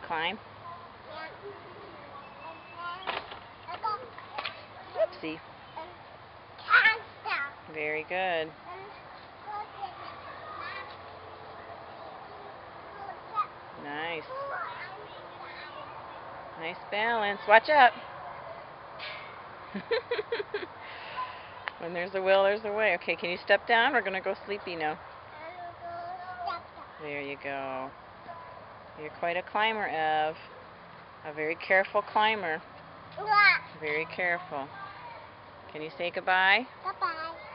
climb? Whoopsie. Very good. Nice. Nice balance. Watch out. When there's a will, there's a way. Okay, can you step down? We're going to go sleepy now. There you go. You're quite a climber, Ev. A very careful climber. Very careful. Can you say goodbye? Goodbye.